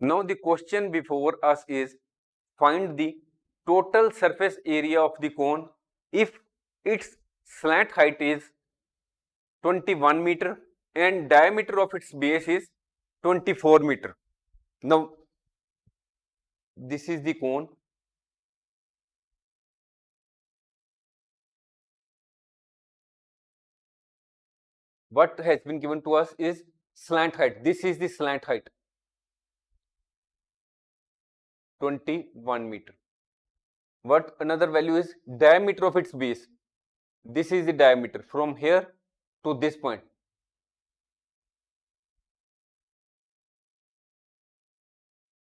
Now the question before us is find the total surface area of the cone if its slant height is 21 meter and diameter of its base is 24 meter. Now this is the cone. What has been given to us is slant height. This is the slant height, 21 meter. What another value is diameter of its base. This is the diameter from here to this point.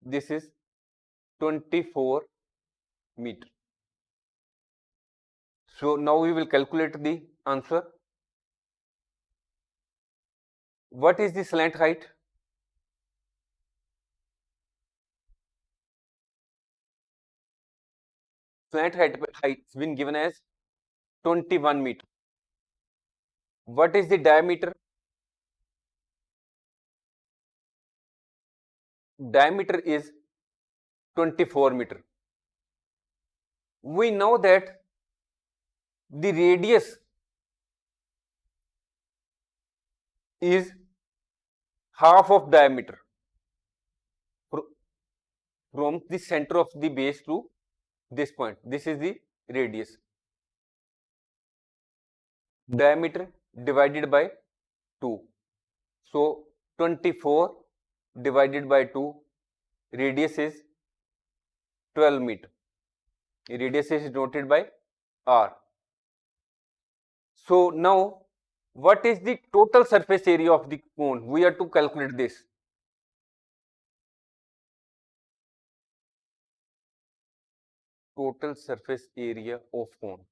This is 24 meter. So now we will calculate the answer. What is the slant height? Slant height has been given as 21 meter. What is the diameter? Diameter is 24 meter. We know that the radius is half of diameter from the center of the base to this point. This is the radius. Diameter divided by 2. So 24 divided by 2, radius is 12 meter. Radius is denoted by r. So now what is the total surface area of the cone? We have to calculate this. Total surface area of cone.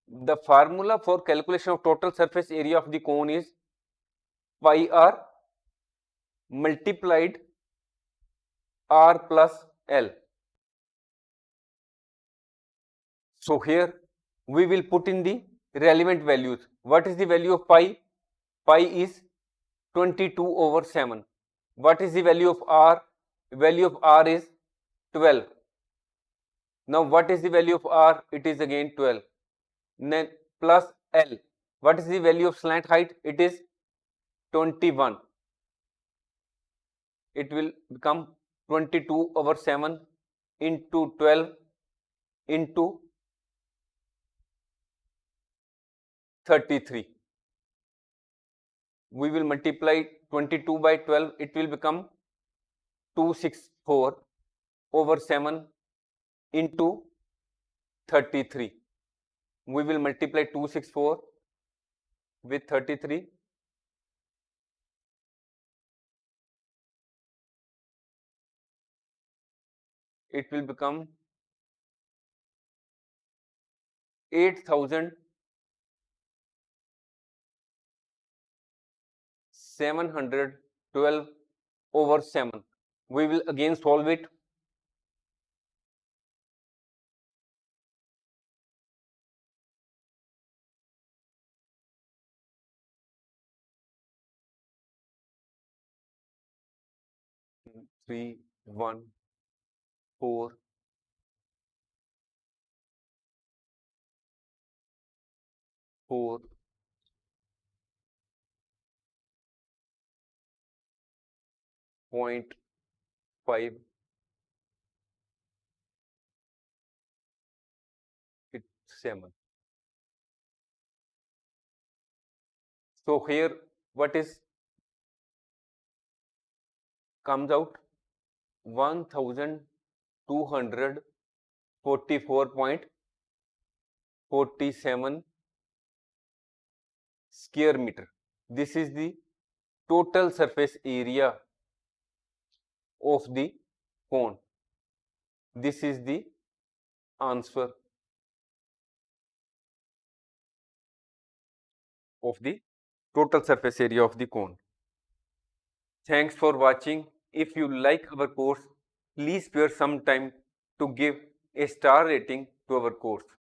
The formula for calculation of total surface area of the cone is pi r multiplied r plus L. So here we will put in the relevant values. What is the value of pi? Pi is 22/7. What is the value of r? Value of r is 12. Now what is the value of r? It is again 12. Then plus L. What is the value of slant height? It is 21. It will become 22/7 into 12 into 33. We will multiply 22 by 12. It will become 264/7 into 33. We will multiply 264 with 33. It will become 8,712/7. We will again solve it. Three, 1, 4, 4, 0.5, 7. So here what is comes out 1244.47 square meter. This is the total surface area of the cone. This is the answer of the total surface area of the cone. Thanks for watching. If you like our course, please spare some time to give a star rating to our course.